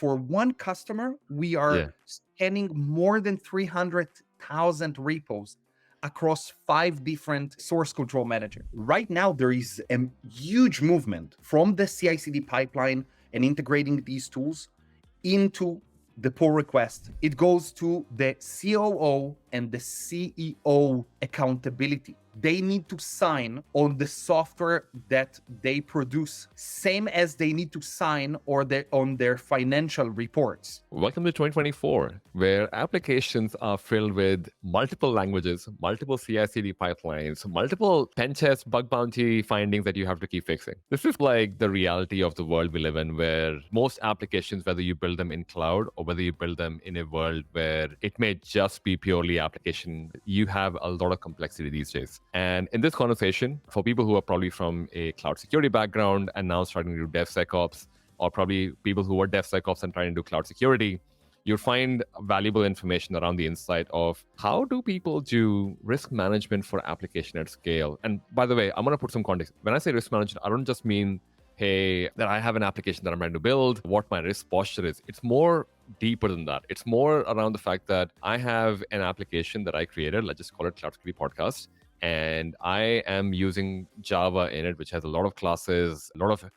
for one customer, we are scanning more than 300,000 repos across 5 different source control managers. Right now, there is a huge movement from the CI/CD pipeline and integrating these tools into the pull request. It goes to the COO and the CEO accountability. They need to sign on the software that they produce, same as they need to sign on their financial reports. Welcome to 2024, where applications are filled with multiple languages, multiple CI/CD pipelines, multiple pen test bug bounty findings that you have to keep fixing. This is like the reality of the world we live in, where most applications, whether you build them in cloud or whether you build them in a world where it may just be purely application, you have a lot of complexity these days. And in this conversation, for people who are probably from a cloud security background and now starting to do DevSecOps, or probably people who are DevSecOps and trying to do cloud security, you'll find valuable information around the insight of how do people do risk management for application at scale. And by the way, I'm going to put some context. When I say risk management, I don't just mean, hey, that I have an application that I'm trying to build, what my risk posture is. It's more deeper than that. It's more around the fact that I have an application that I created, let's just call it Cloud Security Podcast, and I am using Java in it, which has a lot of classes, a lot of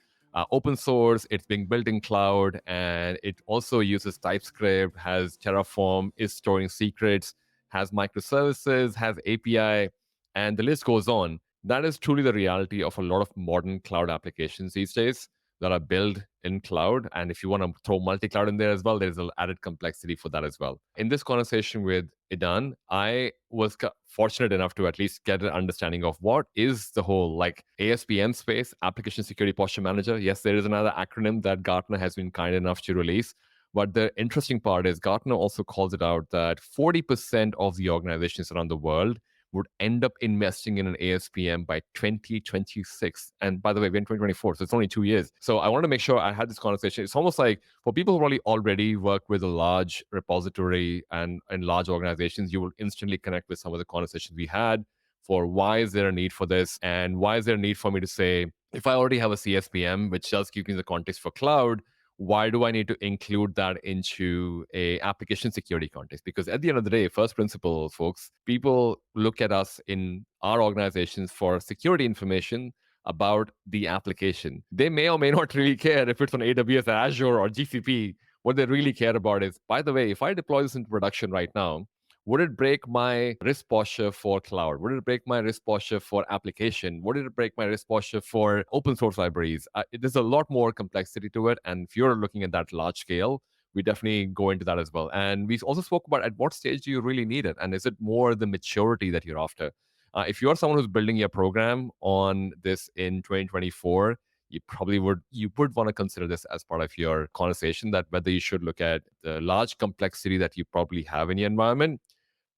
open source. It's being built in cloud, and it also uses TypeScript, has Terraform, is storing secrets, has microservices, has API, and the list goes on. That is truly the reality of a lot of modern cloud applications these days that are built in cloud. And if you want to throw multi-cloud in there as well, there's an added complexity for that as well. In this conversation with Idan, I was fortunate enough to at least get an understanding of what is the whole like ASPM space, Application Security Posture Manager. Yes, there is another acronym that Gartner has been kind enough to release. But the interesting part is Gartner also calls it out that 40% of the organizations around the world would end up investing in an ASPM by 2026. And by the way, we're in 2024, so it's only 2 years. So I wanted to make sure I had this conversation. It's almost like for people who probably already work with a large repository and large organizations, you will instantly connect with some of the conversations we had for why is there a need for this, and why is there a need for me to say, if I already have a CSPM, which does give me the context for cloud, why do I need to include that into a application security context? Because at the end of the day, first principle, folks, people look at us in our organizations for security information about the application. They may or may not really care if it's on AWS, Azure, or GCP. What they really care about is, by the way, if I deploy this into production right now, would it break my risk posture for cloud? Would it break my risk posture for application? Would it break my risk posture for open source libraries? There's a lot more complexity to it. And if you're looking at that large scale, we definitely go into that as well. And we also spoke about at what stage do you really need it? And is it more the maturity that you're after? If you're someone who's building your program on this in 2024, you would want to consider this as part of your conversation, that whether you should look at the large complexity that you probably have in your environment.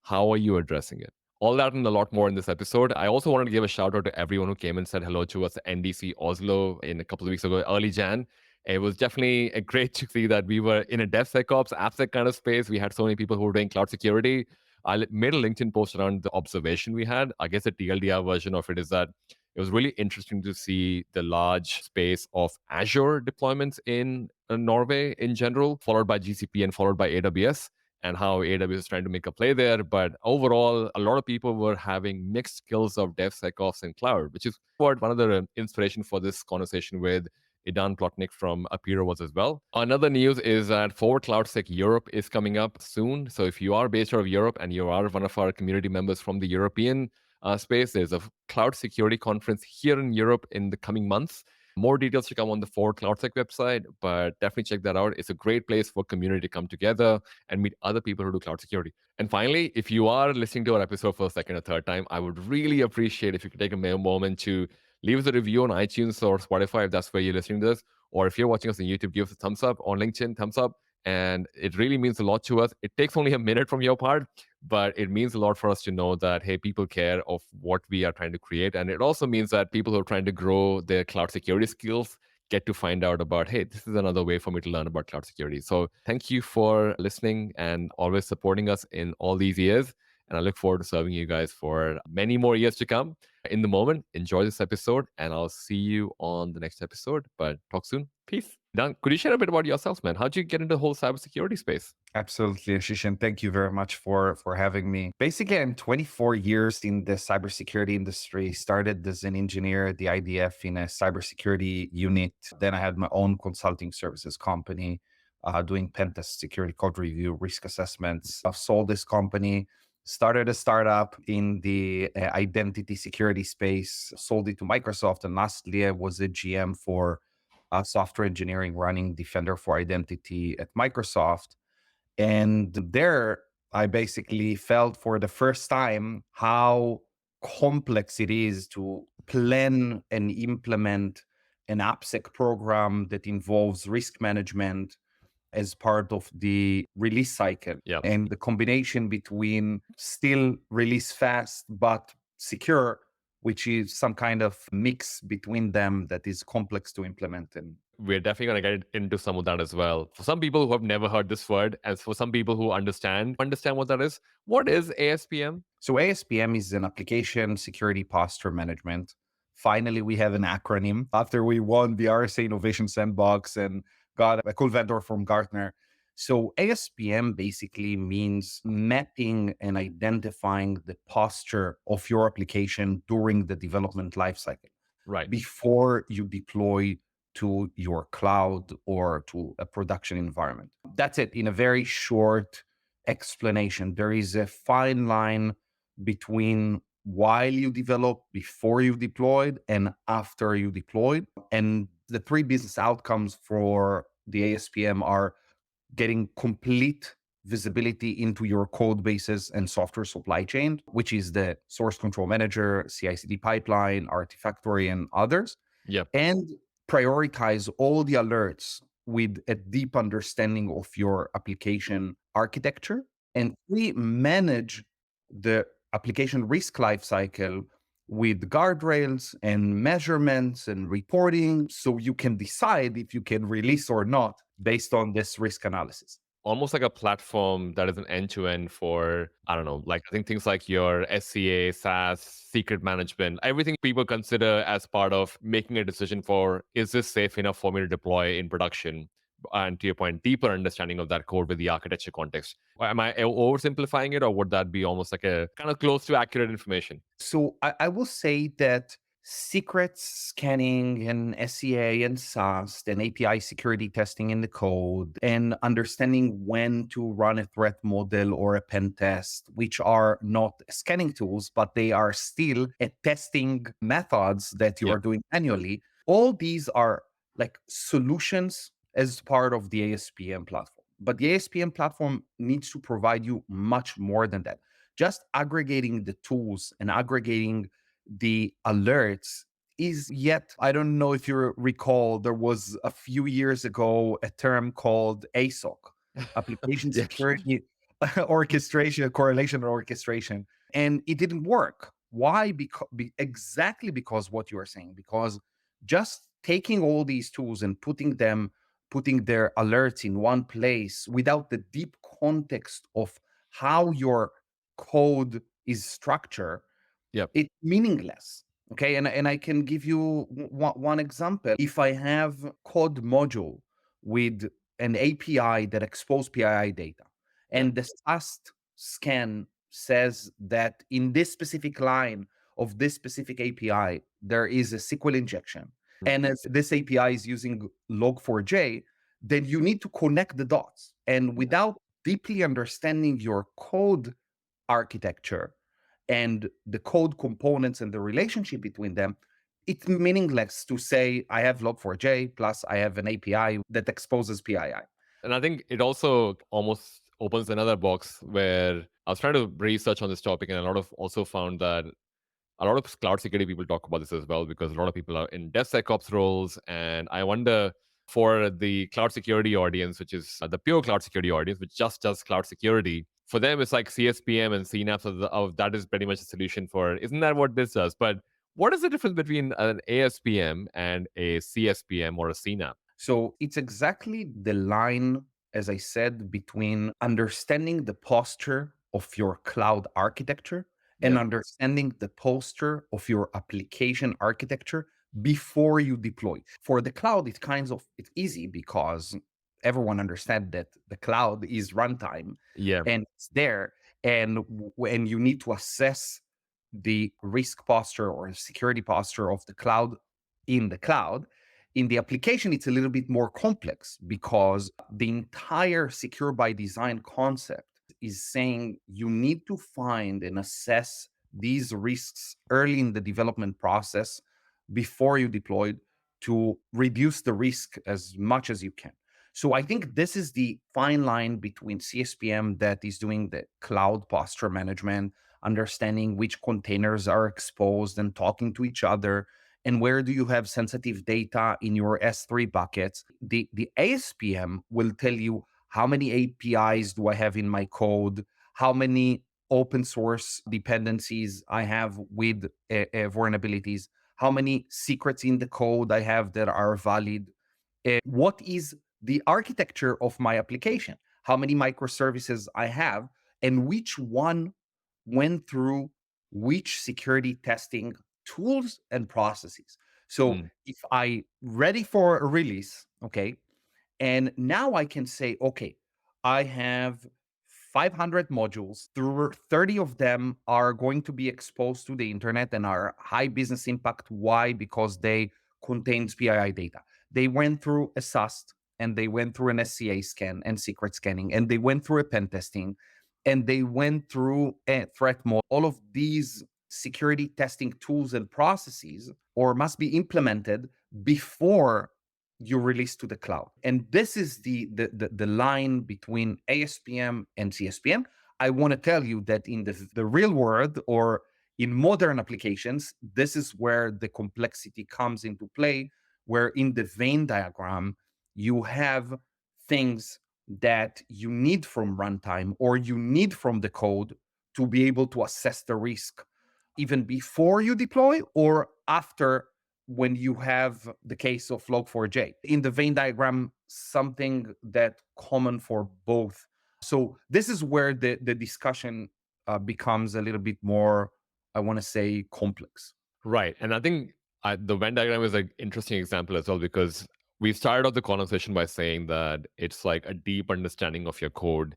How are you addressing it? All that and a lot more in this episode. I also wanted to give a shout out to everyone who came and said hello to us at NDC Oslo in a couple of weeks ago, early Jan. It was definitely great to see that we were in a DevSecOps, AppSec kind of space. We had so many people who were doing cloud security. I made a LinkedIn post around the observation we had. I guess the TLDR version of it is that it was really interesting to see the large space of Azure deployments in Norway in general, followed by GCP and followed by AWS, and how AWS is trying to make a play there. But overall, a lot of people were having mixed skills of DevSecOps and cloud, which is what one of the inspiration for this conversation with Idan Plotnik from Apiiro was as well. Another news is that Forward CloudSec Europe is coming up soon. So if you are based out of Europe and you are one of our community members from the European space, there's a cloud security conference here in Europe in the coming months. More details to come on the Forward CloudSec website, but definitely check that out. It's a great place for community to come together and meet other people who do cloud security. And finally, if you are listening to our episode for a second or third time, I would really appreciate if you could take a moment to leave us a review on iTunes or Spotify if that's where you're listening to this. Or if you're watching us on YouTube, give us a thumbs up. On LinkedIn, thumbs up. And it really means a lot to us. It takes only a minute from your part, but it means a lot for us to know that, hey, people care of what we are trying to create. And it also means that people who are trying to grow their cloud security skills get to find out about, hey, this is another way for me to learn about cloud security. So thank you for listening and always supporting us in all these years. And I look forward to serving you guys for many more years to come. In the moment, enjoy this episode, and I'll see you on the next episode. But talk soon. Peace. Dan, could you share a bit about yourself, man? How'd you get into the whole cybersecurity space? Absolutely, Ashish, and thank you very much for having me. Basically, I'm 24 years in the cybersecurity industry. Started as an engineer at the IDF in a cybersecurity unit. Then I had my own consulting services company, doing pen test, security code review, risk assessments. I've sold this company. Started a startup in the identity security space. Sold it to Microsoft, and lastly, I was a GM for software engineering, running Defender for Identity at Microsoft. And there, I basically felt for the first time how complex it is to plan and implement an AppSec program that involves risk management as part of the release cycle. Yeah. And the combination between still release fast but secure, which is some kind of mix between them that is complex to implement. And We're definitely going to get into some of that as well. For some people who have never heard this word, as for some people who understand what that is, what is ASPM? so ASPM is an application security posture management. Finally, we have an acronym after we won the RSA Innovation Sandbox and got a cool vendor from Gartner. So ASPM basically means mapping and identifying the posture of your application during the development lifecycle Right. before you deploy to your cloud or to a production environment. That's it in a very short explanation. There is a fine line between while you develop, before you deployed, and after you deployed. And the three business outcomes for the ASPM are getting complete visibility into your code bases and software supply chain, which is the source control manager, CI/CD pipeline, Artifactory, and others, Yep. and prioritize all the alerts with a deep understanding of your application architecture. And we manage the application risk lifecycle with guardrails and measurements and reporting so you can decide if you can release or not based on this risk analysis. Almost like a platform that is an end-to-end for, I don't know, like I think things like your SCA, SaaS, secret management, everything people consider as part of making a decision for, is this safe enough for me to deploy in production? And to your point, deeper understanding of that code with the architecture context. Am I oversimplifying it, or would that be almost like a kind of close to accurate information? So I will say that secret scanning and SCA and SAST and API security testing in the code and understanding when to run a threat model or a pen test, which are not scanning tools, but they are still a testing methods that you Yep. are doing manually. All these are like solutions as part of the ASPM platform. But the ASPM platform needs to provide you much more than that. Just aggregating the tools and aggregating the alerts is yet, I don't know if you recall, there was a few years ago a term called ASOC, application Yeah. security orchestration, correlation or orchestration, and it didn't work. Why? Because exactly because what you are saying, because just taking all these tools and putting their alerts in one place without the deep context of how your code is structured, Yep. it's meaningless. Okay, and I can give you one example. If I have code module with an API that expose PII data, Yep. and the SAST scan says that in this specific line of this specific API there is a SQL injection, and if this API is using log4j, then you need to connect the dots. And without deeply understanding your code architecture and the code components and the relationship between them, it's meaningless to say I have log4j plus I have an API that exposes PII. And I think it also almost opens another box where I was trying to research on this topic, and a lot of also found that a lot of cloud security people talk about this as well, because a lot of people are in DevSecOps roles. And I wonder, for the cloud security audience, which is the pure cloud security audience, which just does cloud security, for them, it's like CSPM and CNAPs of that is pretty much a solution for, isn't that what this does? But what is the difference between an ASPM and a CSPM or a CNAP? So it's exactly the line, as I said, between understanding the posture of your cloud architecture and Yep. understanding the posture of your application architecture before you deploy. For the cloud, it's easy because everyone understands that the cloud is runtime Yeah. and it's there. And when you need to assess the risk posture or security posture of the cloud in the cloud, in the application, it's a little bit more complex because the entire secure by design concept is saying you need to find and assess these risks early in the development process before you deploy to reduce the risk as much as you can. So I think this is the fine line between CSPM that is doing the cloud posture management, understanding which containers are exposed and talking to each other, and where do you have sensitive data in your S3 buckets. The ASPM will tell you how many APIs do I have in my code, how many open source dependencies I have with vulnerabilities, how many secrets in the code I have that are valid, what is the architecture of my application, how many microservices I have, and which one went through which security testing tools and processes. So Mm. if I ready for a release, okay, and now I can say, okay, I have 500 modules. 30 of them are going to be exposed to the internet and are high business impact. Why? Because they contains PII data. They went through a SAST and they went through an SCA scan and secret scanning, and they went through a pen testing, and they went through a threat mode. All of these security testing tools and processes or must be implemented before you release to the cloud. And this is the line between ASPM and CSPM. I want to tell you that in the real world or in modern applications, this is where the complexity comes into play, where in the Venn diagram, you have things that you need from runtime or you need from the code to be able to assess the risk even before you deploy or after when you have the case of log4j. In the Venn diagram, something that common for both. So this is where the discussion becomes a little bit more, I want to say, complex. Right. And I think the Venn diagram is an interesting example as well, because we started off the conversation by saying that it's like a deep understanding of your code.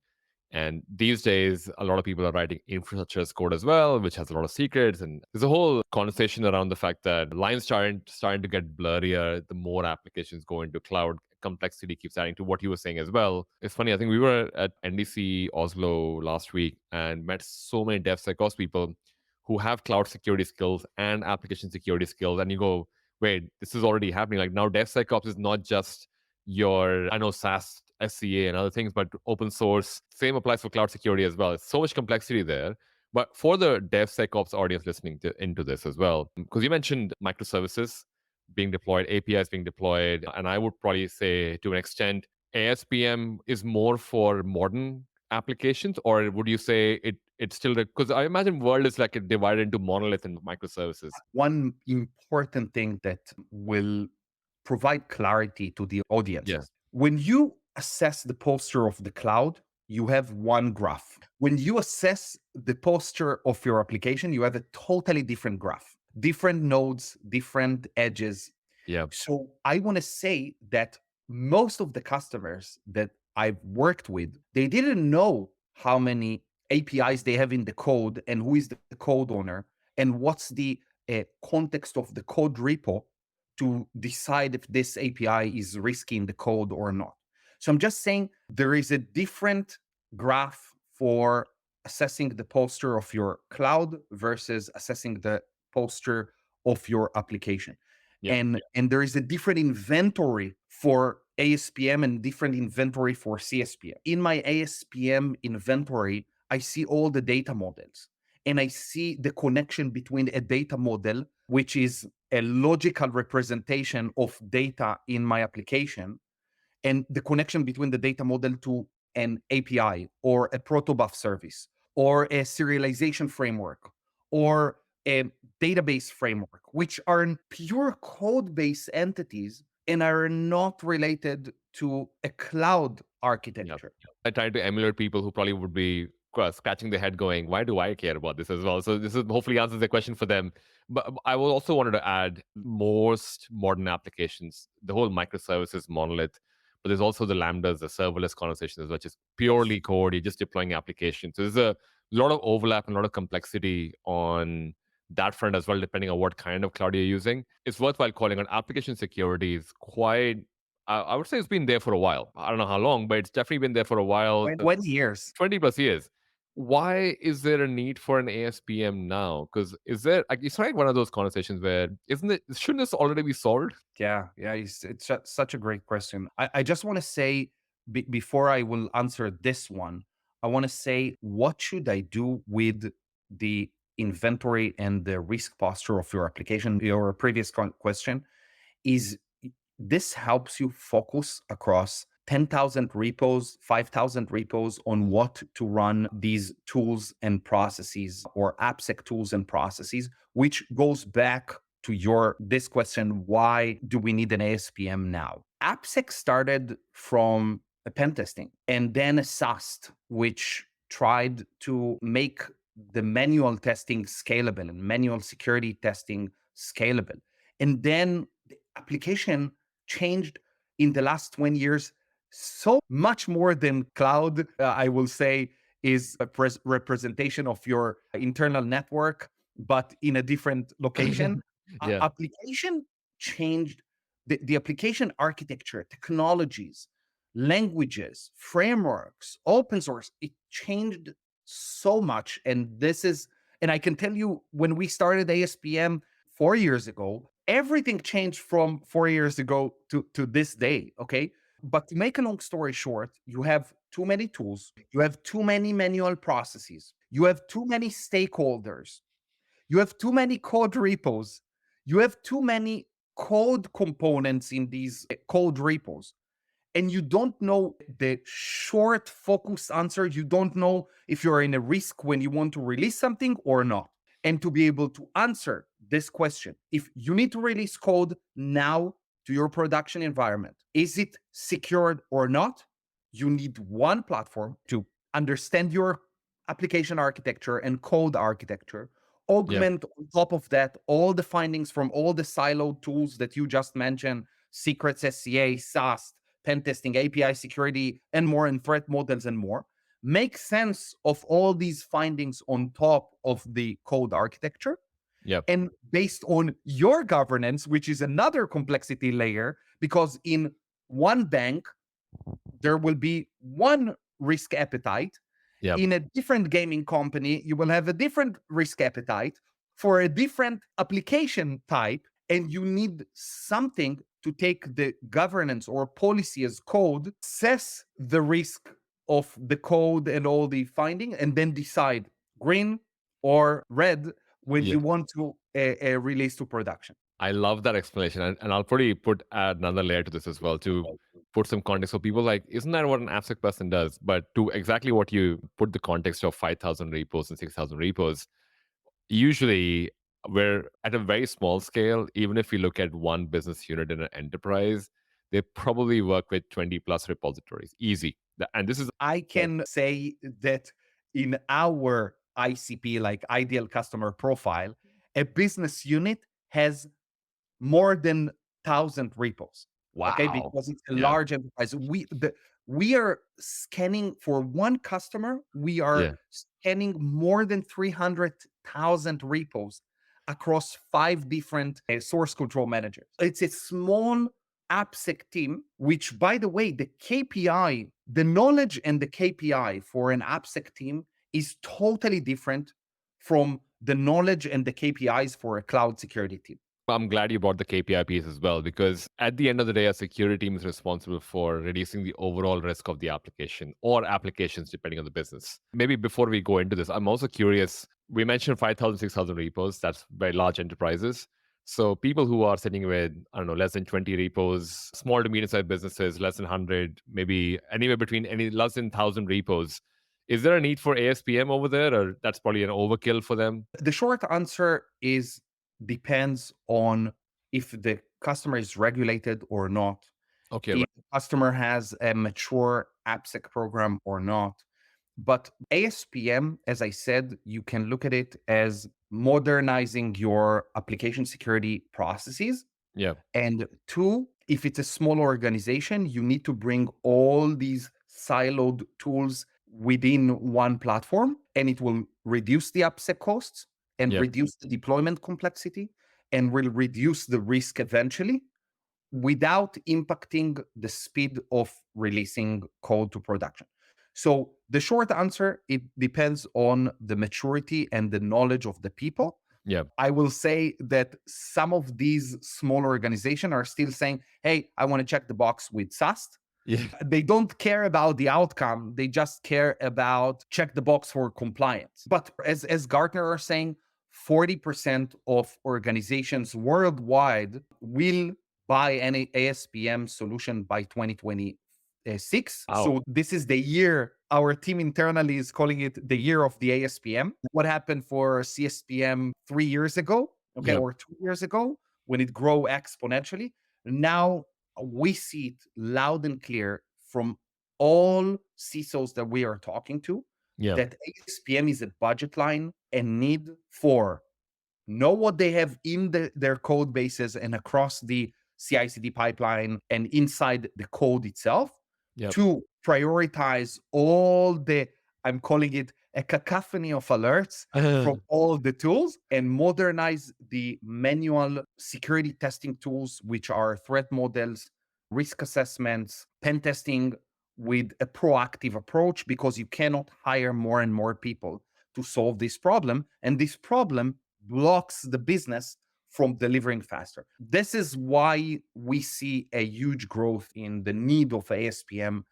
And these days, a lot of people are writing infrastructure as code as well, which has a lot of secrets. And there's a whole conversation around the fact that lines starting to get blurrier the more applications go into cloud. Complexity keeps adding to what you were saying as well. It's funny, I think we were at NDC Oslo last week and met so many DevSecOps people who have cloud security skills and application security skills. And you go, wait, this is already happening. Like now, DevSecOps is not just your, I know, SaaS, SCA, and other things, but open source. Same applies for cloud security as well. It's so much complexity there. But for the DevSecOps audience listening into this as well, because you mentioned microservices being deployed, APIs being deployed, and I would probably say to an extent, ASPM is more for modern applications, or would you say it's still because I imagine world is like divided into monolith and microservices? One important thing that will provide clarity to the Yeah. audiences. When you assess the posture of the cloud, you have one graph. When you assess the posture of your application, you have a totally different graph, different nodes, different edges. Yeah. So I want to say that most of the customers that I've worked with, they didn't know how many APIs they have in the code and who is the code owner and what's the context of the code repo to decide if this API is risky in the code or not. So I'm just saying there is a different graph for assessing the posture of your cloud versus assessing the posture of your application. Yeah. And there is a different inventory for ASPM and different inventory for CSPM. In my ASPM inventory, I see all the data models and I see the connection between a data model, which is a logical representation of data in my application, and the connection between the data model to an API or a protobuf service or a serialization framework or a database framework, which are pure code-based entities and are not related to a cloud Yeah. architecture. I try to emulate people who probably would be scratching their head going, why do I care about this as well? So this is hopefully answers the question for them. But I will also wanted to add most modern applications, the whole microservices monolith, but there's also the Lambdas, the serverless conversations, which is Yes. purely code. You're just deploying applications. So there's a lot of overlap and a lot of complexity on that front as well, depending on what kind of cloud you're using. It's worthwhile calling on application security is quite, I would say it's been there for a while. I don't know how long, but it's definitely been there for a while. 20 years. 20 plus years. Why is there a need for an ASPM now? Because is there, like, it's like one of those conversations where, isn't it, shouldn't this already be solved? Yeah, it's such a great question. I just want to say, before I will answer this one, I want to say, what should I do with the inventory and the risk posture of your application? Your previous question is, this helps you focus across 10,000 repos, 5,000 repos on what to run these tools and processes, or AppSec tools and processes, which goes back to this question: why do we need an ASPM now? AppSec started from a pen testing, and then a SAST, which tried to make the manual testing scalable and manual security testing scalable. And then the application changed in the last 20 years so much more than cloud, I will say, is a representation of your internal network, but in a different location. Yeah. Application changed, the application architecture, technologies, languages, frameworks, open source. It changed so much. And I can tell you, when we started ASPM 4 years ago, everything changed from 4 years ago to this day. Okay. But to make a long story short, you have too many tools, you have too many manual processes, you have too many stakeholders, you have too many code repos, you have too many code components in these code repos, and you don't know the short focused answer. You don't know if you're in a risk when you want to release something or not. And to be able to answer this question, if you need to release code now to your production environment, is it secured or not? You need one platform to understand your application architecture and code architecture, Yeah. augment on top of that all the findings from all the siloed tools that you just mentioned: secrets, SCA, SAST, pen testing, API security, and more, and threat models and more. Make sense of all these findings on top of the code architecture. Yeah. And based on your governance, which is another complexity layer, because in one bank, there will be one risk appetite. Yeah. In a different gaming company, you will have a different risk appetite for a different application type, and you need something to take the governance or policy as code, assess the risk of the code and all the finding, and then decide green or red when Yeah. you want to release to production. I love that explanation. And I'll probably add another layer to this as well to put some context. So people like, isn't that what an AppSec person does? But to exactly what you put the context of 5,000 repos and 6,000 repos, usually we're at a very small scale. Even if we look at one business unit in an enterprise, they probably work with 20 plus repositories. Easy. And this is, I can say that in our ICP, like ideal customer profile, a business unit has more than 1,000 repos. Okay, wow. because it's a Yeah. large enterprise. We are scanning for one customer. We are Yeah. scanning more than 300,000 repos across 5 different source control managers. It's a small AppSec team, which, by the way, the KPI, the knowledge and the KPI for an AppSec team is totally different from the knowledge and the KPIs for a cloud security team. I'm glad you brought the KPI piece as well, because at the end of the day, a security team is responsible for reducing the overall risk of the application or applications, depending on the business. Maybe before we go into this, I'm also curious. We mentioned 5,000, 6,000 repos. That's very large enterprises. So people who are sitting with, I don't know, less than 20 repos, small to medium sized businesses, less than 100, maybe anywhere between less than 1,000 repos. Is there a need for ASPM over there, or that's probably an overkill for them? The short answer is, depends on if the customer is regulated or not, Okay, if right. the customer has a mature AppSec program or not, But ASPM, as I said, you can look at it as modernizing your application security processes. Yeah. And two, if it's a small organization, you need to bring all these siloed tools within one platform, and it will reduce the AppSec costs and Yeah. reduce the deployment complexity and will reduce the risk eventually without impacting the speed of releasing code to production. So the short answer, it depends on the maturity and the knowledge of the people. Yeah. I will say that some of these small organizations are still saying, hey, I want to check the box with SAST. Yeah. They don't care about the outcome. They just care about check the box for compliance. But as Gartner are saying, 40% of organizations worldwide will buy any ASPM solution by 2026. Wow. So this is the year our team internally is calling it the year of the ASPM. What happened for CSPM 3 years ago, okay, Yeah. or 2 years ago, when it grew exponentially. Now we see it loud and clear from all CISOs that we are talking to Yeah. that ASPM is a budget line and need for know what they have in their code bases and across the CI/CD pipeline and inside the code itself Yep. to prioritize all the, I'm calling it a cacophony of alerts from all the tools and modernize the manual security testing tools, which are threat models, risk assessments, pen testing with a proactive approach because you cannot hire more and more people to solve this problem. And this problem blocks the business from delivering faster. This is why we see a huge growth in the need of ASPM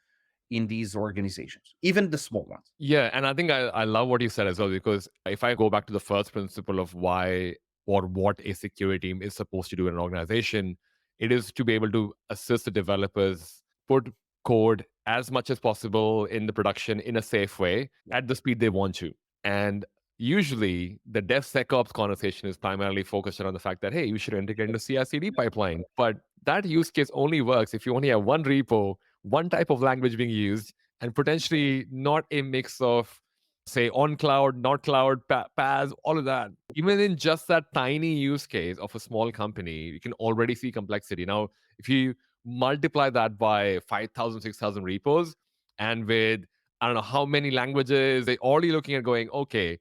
in these organizations, even the small ones. Yeah, and I think I love what you said as well, because if I go back to the first principle of why or what a security team is supposed to do in an organization, it is to be able to assist the developers put code as much as possible in the production in a safe way at the speed they want to. And usually the DevSecOps conversation is primarily focused around the fact that, hey, you should integrate into CI/CD pipeline. But that use case only works if you only have one repo, one type of language being used, and potentially not a mix of, say, on cloud, not cloud, PaaS, all of that. Even in just that tiny use case of a small company, you can already see complexity. Now, if you multiply that by 5,000, 6,000 repos, and with I don't know how many languages, they already looking at going, okay,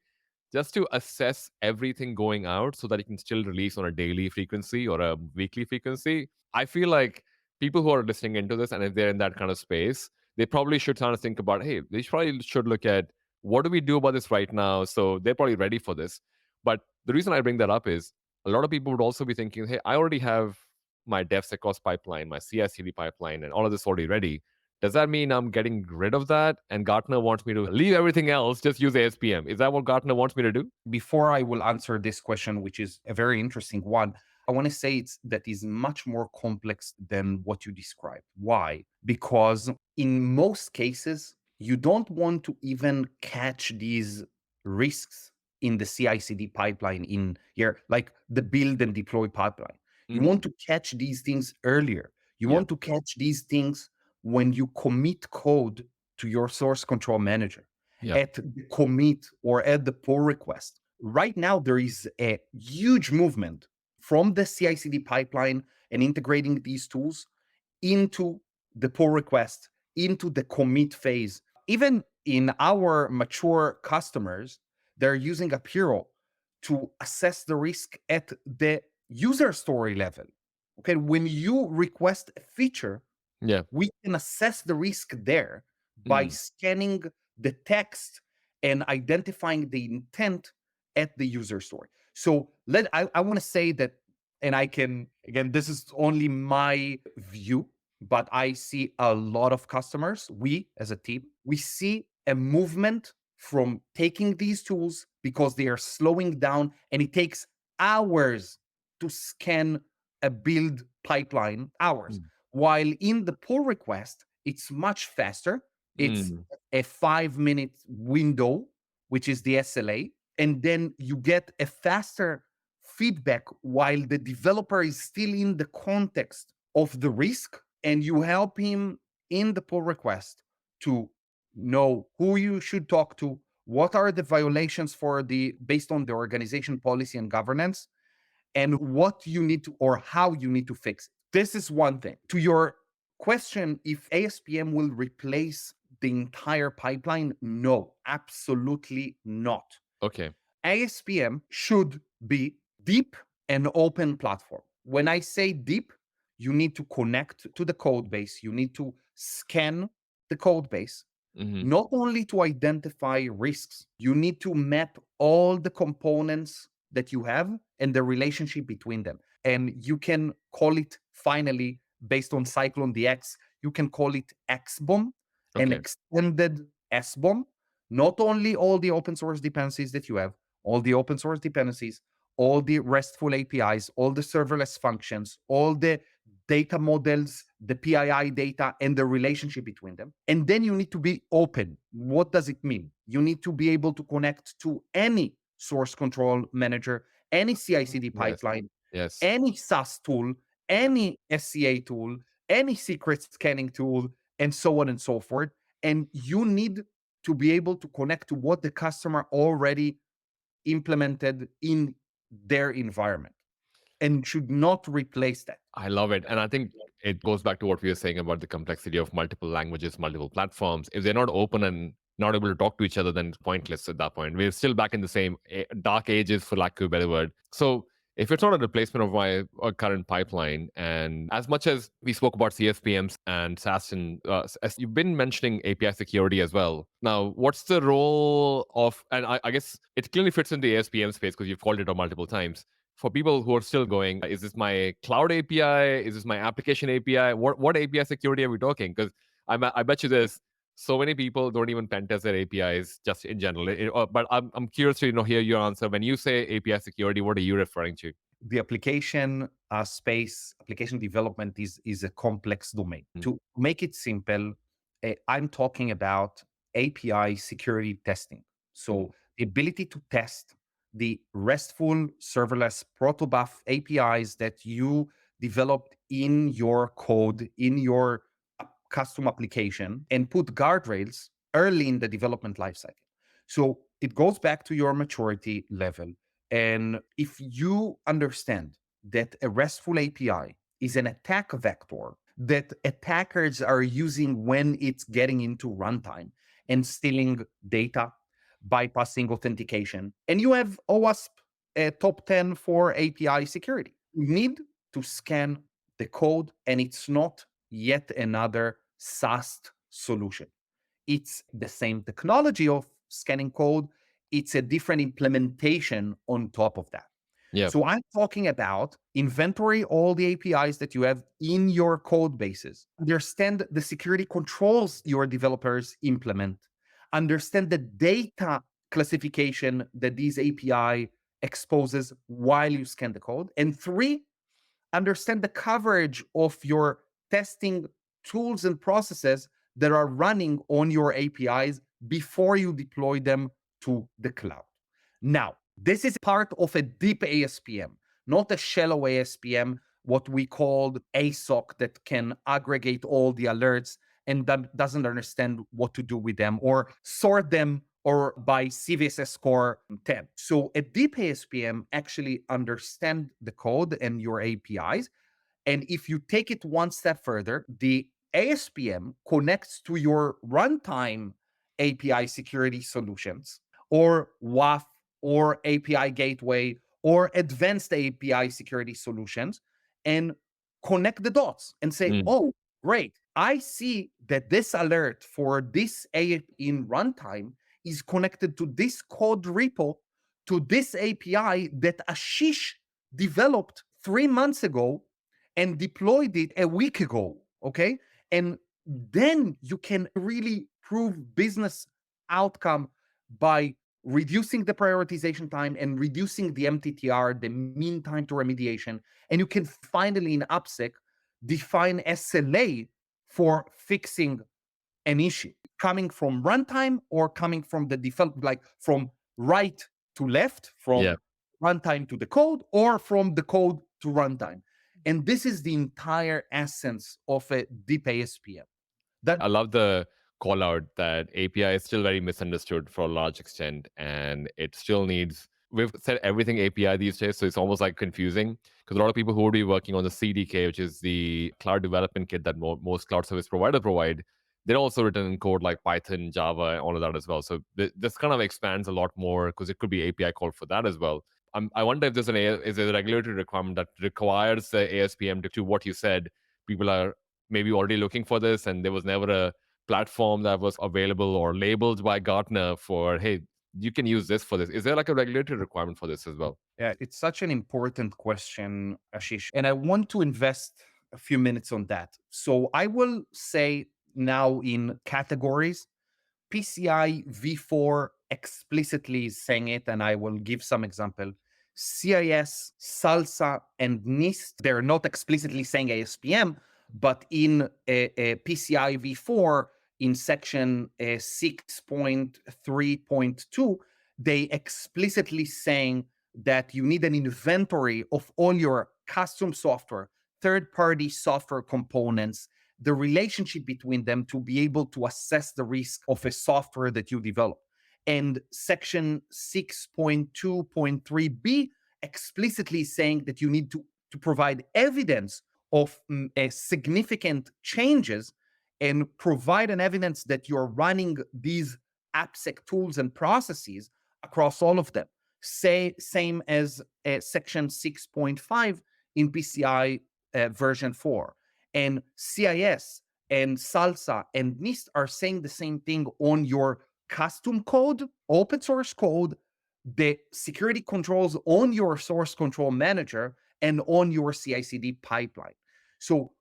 just to assess everything going out so that you can still release on a daily frequency or a weekly frequency. I feel like people who are listening into this, and if they're in that kind of space, they probably should kind of think about, hey, they probably should look at what do we do about this right now? So they're probably ready for this. But the reason I bring that up is a lot of people would also be thinking, hey, I already have my DevSecOps pipeline, my CI/CD pipeline, and all of this already ready. Does that mean I'm getting rid of that? And Gartner wants me to leave everything else, just use ASPM. Is that what Gartner wants me to do? Before I will answer this question, which is a very interesting one, I want to say that is much more complex than what you described. Why? Because in most cases, you don't want to even catch these risks in the CI/CD pipeline in here, like the build and deploy pipeline. You Mm, want to catch these things earlier. You yeah, want to catch these things when you commit code to your source control manager yeah, at the commit or at the pull request. Right now, there is a huge movement from the CI/CD pipeline and integrating these tools into the pull request, into the commit phase. Even in our mature customers, they're using Apiiro to assess the risk at the user story level. Okay, when you request a feature, yeah. we can assess the risk there by Mm, scanning the text and identifying the intent at the user story. So I want to say that, and I can, again, this is only my view, but I see a lot of customers, we as a team, we see a movement from taking these tools because they are slowing down and it takes hours to scan a build pipeline, hours. mm, While in the pull request, it's much faster. It's mm, a 5 minute window, which is the SLA. And then you get a faster feedback while the developer is still in the context of the risk. And you help him in the pull request to know who you should talk to, what are the violations based on the organization policy and governance, and what you need to or how you need to fix it. This is one thing. To your question, if ASPM will replace the entire pipeline, no, absolutely not. Okay. ASPM should be deep and open platform. When I say deep, you need to connect to the code base, you need to scan the code base, not only to identify risks, you need to map all the components that you have and the relationship between them. And you can call it finally, based on Cyclone DX, you can call it XBOM, an Okay. extended SBOM, not only all the open source dependencies that you have, all the open source dependencies, all the RESTful APIs, all the serverless functions, all the data models, the PII data, and the relationship between them. And then you need to be open. What does it mean? You need to be able to connect to any source control manager, any CI/CD pipeline, Yes. any SaaS tool, any SCA tool, any secret scanning tool, and so on and so forth. And you need to be able to connect to what the customer already implemented in their environment and should not replace that. I love it. And I think it goes back to what we were saying about the complexity of multiple languages, multiple platforms. If they're not open and not able to talk to each other, then it's pointless at that point. We're still back in the same dark ages, for lack of a better word. So if it's not a replacement of my current pipeline, and as much as we spoke about CSPMs and SaaS, and as you've been mentioning API security as well. Now, what's the role of, and I guess it clearly fits in the ASPM space because you've called it out multiple times. For people who are still going, is this my cloud API? Is this my application API? What API security are we talking? Because I bet you there's so many people don't even pen test their APIs just in general. But I'm curious to hear your answer. When you say API security, what are you referring to? The application space, application development is a complex domain. To make it simple, I'm talking about API security testing. So the ability to test the RESTful serverless protobuf APIs that you developed in your code, in your custom application, and put guardrails early in the development lifecycle. So it goes back to your maturity level. And if you understand that a RESTful API is an attack vector that attackers are using when it's getting into runtime and stealing data, bypassing authentication, and you have OWASP top 10 for API security, you need to scan the code, and it's not yet another SAST solution. It's the same technology of scanning code. It's a different implementation on top of that. Yeah. So I'm talking about inventory all the APIs that you have in your code bases. Understand the security controls your developers implement. Understand the data classification that these API exposes while you scan the code. And three, understand the coverage of your testing tools and processes that are running on your APIs before you deploy them to the cloud. Now, this is part of a deep ASPM, not a shallow ASPM, what we called ASOC, that can aggregate all the alerts and that doesn't understand what to do with them or sort them or by CVSS score 10. So a deep ASPM actually understand the code and your APIs. And if you take it one step further, the ASPM connects to your runtime API security solutions or WAF or API gateway or advanced API security solutions and connect the dots and say, oh, great. I see that this alert for this in runtime is connected to this code repo, to this API that Ashish developed 3 months ago and deployed it a week ago. Okay. And then you can really prove business outcome by reducing the prioritization time and reducing the MTTR, the mean time to remediation. And you can finally in AppSec define SLA for fixing an issue coming from runtime or coming from the default, like from right to left, from runtime to the code, or from the code to runtime. And this is the entire essence of a deep ASPM. I love the call out that API is still very misunderstood for a large extent, and it still needs. We've said everything API these days, so it's almost like confusing because a lot of people who would be working on the CDK, which is the cloud development kit that most cloud service provider provide, they're also written in code like Python, Java, all of that as well. So this kind of expands a lot more because it could be API call for that as well. I wonder if there's is a regulatory requirement that requires the ASPM to what you said. People are maybe already looking for this, and there was never a platform that was available or labeled by Gartner for, hey, you can use this for this. Is there like a regulatory requirement for this as well? Yeah, it's such an important question, Ashish. And I want to invest a few minutes on that. So I will say now in categories, PCI V4 explicitly is saying it, and I will give some example. CIS, SALSA, and NIST, they're not explicitly saying ASPM, but in PCI V4, in section 6.3.2, they explicitly saying that you need an inventory of all your custom software, third-party software components, the relationship between them to be able to assess the risk of a software that you develop. And section 6.2.3b explicitly saying that you need to provide evidence of significant changes and provide an evidence that you're running these AppSec tools and processes across all of them. Same as section 6.5 in PCI version 4. And CIS and SALSA and NIST are saying the same thing on your custom code, open source code, the security controls on your source control manager, and on your CI/CD pipeline. So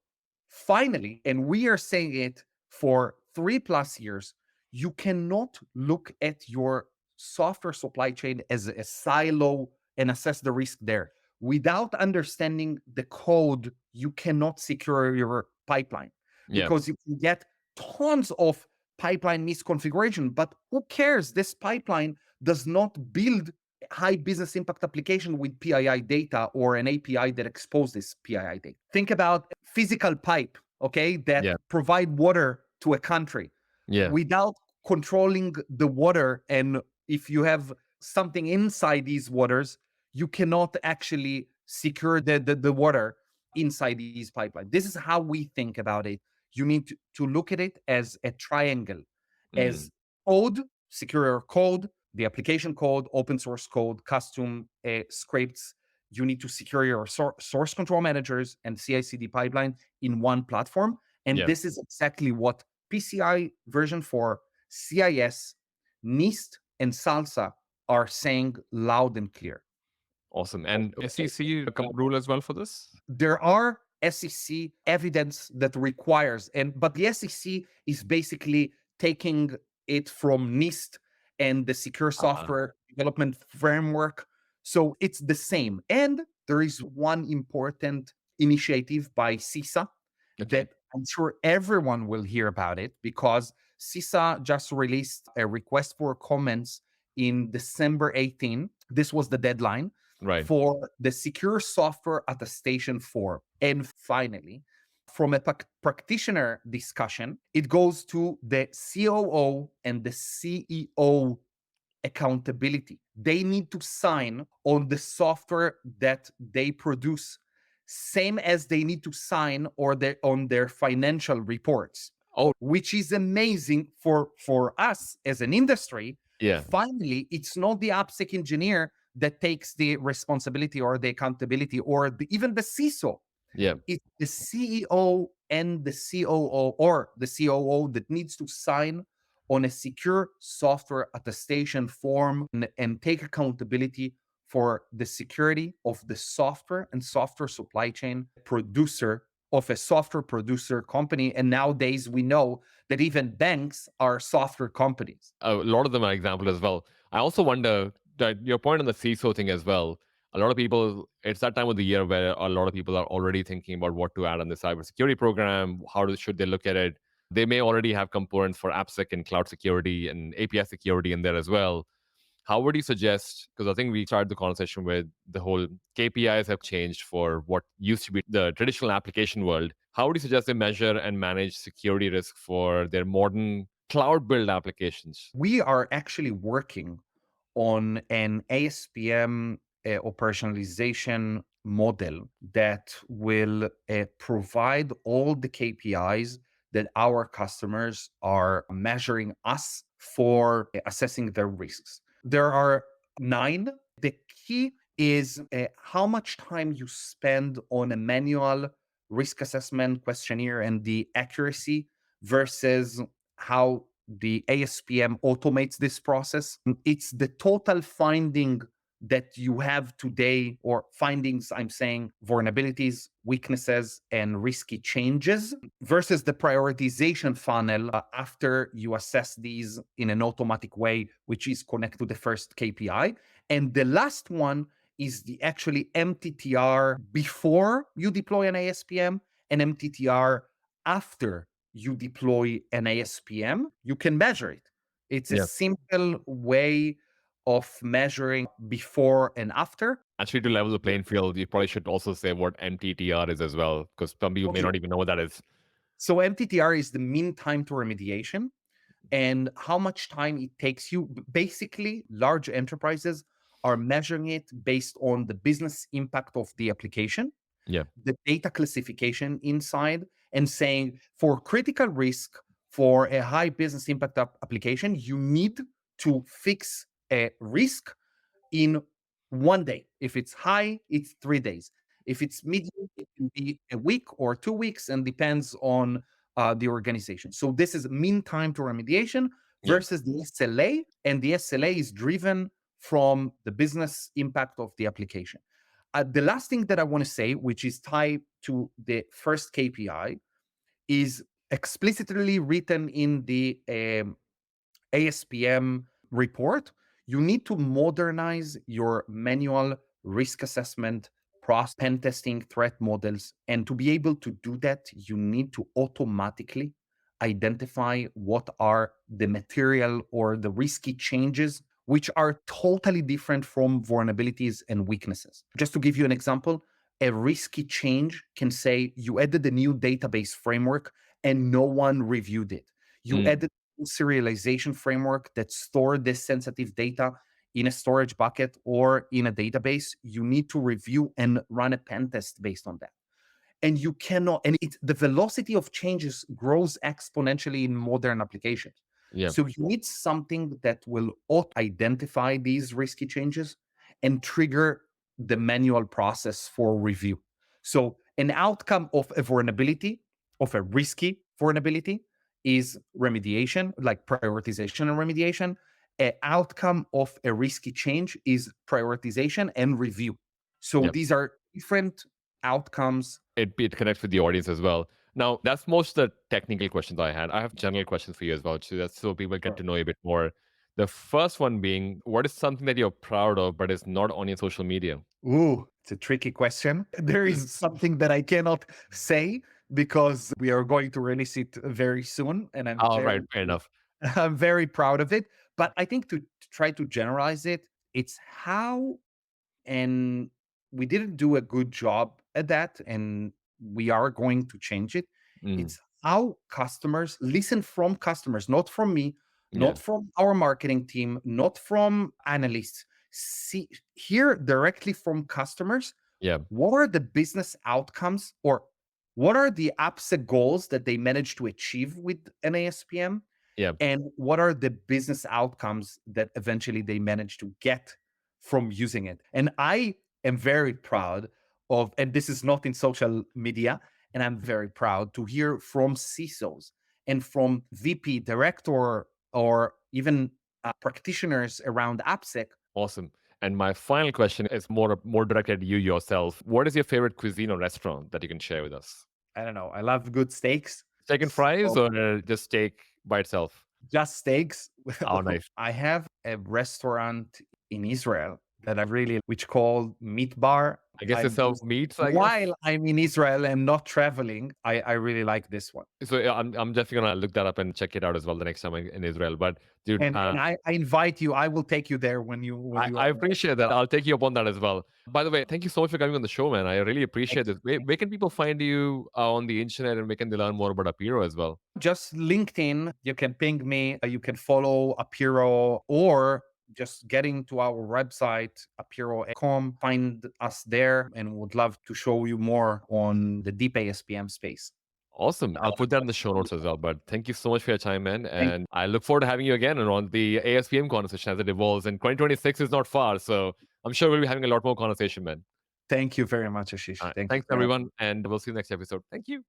finally, and we are saying it for 3+ years, you cannot look at your software supply chain as a silo and assess the risk there. Without understanding the code, you cannot secure your pipeline Yeah. because you can get tons of pipeline misconfiguration. But who cares? This pipeline does not build high business impact application with PII data or an API that exposes PII data. Think about physical pipe, okay, that Yeah. provide water to a country. Yeah. Without controlling the water, and if you have something inside these waters, you cannot actually secure the water inside these pipelines. This is how we think about it. You need to look at it as a triangle, Mm. as code, secure your code, the application code, open source code, custom scripts. You need to secure your source control managers and CI/CD pipeline in one platform. And Yeah. this is exactly what PCI version 4, CIS, NIST, and SALSA are saying loud and clear. Awesome. And SEC rule as well for this? There are SEC evidence that requires, but the SEC is basically taking it from NIST and the secure Uh, software development framework. So it's the same. And there is one important initiative by CISA okay. that I'm sure everyone will hear about it because CISA just released a request for comments in December 18. This was the deadline Right. for the secure software attestation form. And finally, from a practitioner discussion, it goes to the COO and the CEO accountability. They need to sign on the software that they produce, same as they need to sign on their financial reports. Oh, Which is amazing for us as an industry. yeah. Finally, it's not the AppSec engineer that takes the responsibility or the accountability or even the CISO. Yeah. It's the CEO and the COO or the COO that needs to sign on a secure software attestation form and take accountability for the security of the software and software supply chain producer of a software producer company. And nowadays we know that even banks are software companies. A lot of them are example as well. I also wonder that your point on the CISO thing as well. A lot of people, it's that time of the year where a lot of people are already thinking about what to add on the cybersecurity program. Should they look at it? They may already have components for AppSec and cloud security and API security in there as well. How would you suggest? Because I think we started the conversation with the whole KPIs have changed for what used to be the traditional application world. How would you suggest they measure and manage security risk for their modern cloud build applications? We are actually working on an ASPM operationalization model that will provide all the KPIs that our customers are measuring us for assessing their risks. There are 9. The key is how much time you spend on a manual risk assessment questionnaire and the accuracy versus how the ASPM automates this process. It's the total finding that you have today, or findings, I'm saying vulnerabilities, weaknesses, and risky changes, versus the prioritization funnel after you assess these in an automatic way, which is connected to the first KPI. And the last one is the actually MTTR before you deploy an ASPM and MTTR after you deploy an ASPM. You can measure it. It's a Yeah. simple way of measuring before and after. Actually, to level the playing field, you probably should also say what MTTR is as well, because some people may Okay. not even know what that is. So MTTR is the mean time to remediation and how much time it takes you. Basically, large enterprises are measuring it based on the business impact of the application, Yeah. the data classification inside, and saying for critical risk, for a high business impact application, you need to fix a risk in 1 day. If it's high, it's 3 days. If it's medium, it can be a week or 2 weeks, and depends on the organization. So this is mean time to remediation Yeah. versus the SLA, and the SLA is driven from the business impact of the application. The last thing that I want to say, which is tied to the first KPI, is explicitly written in the ASPM report. You need to modernize your manual risk assessment process, pen testing, threat models. And to be able to do that, you need to automatically identify what are the material or the risky changes, which are totally different from vulnerabilities and weaknesses. Just to give you an example, a risky change can say you added a new database framework and no one reviewed it. You Mm. added serialization framework that store this sensitive data in a storage bucket or in a database. You need to review and run a pen test based on that. And you cannot, and the velocity of changes grows exponentially in modern applications. Yeah. So you need something that will auto-identify these risky changes and trigger the manual process for review. So an outcome of a vulnerability, of a risky vulnerability, is remediation, like prioritization and remediation. An outcome of a risky change is prioritization and review. So Yeah. these are different outcomes. It connects with the audience as well. Now, that's most of the technical questions I had. I have general questions for you as well, so people get Sure. to know you a bit more. The first one being, what is something that you're proud of but is not on your social media? Ooh, it's a tricky question. There is something that I cannot say because we are going to release it very soon, and All right, fair enough. I'm very proud of it. But I think to try to generalize it, it's how, and we didn't do a good job at that, and we are going to change it. Mm. It's how customers listen from customers, not from me, Yeah. not from our marketing team, not from analysts. See, hear directly from customers Yeah. what are the business outcomes, or what are the AppSec goals that they managed to achieve with an ASPM, Yeah. and what are the business outcomes that eventually they manage to get from using it. And I am very proud of, and this is not in social media, and I'm very proud to hear from CISOs and from VP, director, or even practitioners around AppSec. Awesome. And my final question is more directed at you yourself. What is your favorite cuisine or restaurant that you can share with us? I don't know. I love good steaks. Steak and fries So or just steak by itself? just steaks. Oh, nice. I have a restaurant in Israel that I really, which called Meat Bar. I guess I they serve meats, I guess. while I'm in Israel and not traveling, I really like this one. So yeah, I'm definitely gonna look that up and check it out as well the next time I'm in Israel. But dude, And I invite you. I will take you there when you I are there. appreciate that. I'll take you up on that as well. By the way, thank you so much for coming on the show, man. I really Thank appreciate this. you. Where can people find you on the internet, and where can they learn more about Apiiro as well? Just LinkedIn. You can ping me. You can follow Apiro or just getting to our website, apiro.com, find us there and would love to show you more on the deep ASPM space. Awesome. I'll put that in the show notes as well. But thank you so much for your time, man. Thank, And I look forward to having you again and on the ASPM conversation as it evolves. And 2026 is not far. So I'm sure we'll be having a lot more conversation, man. thank you very much, Ashish. Thank you Thanks, very much. everyone. And we'll see you next episode. Thank you.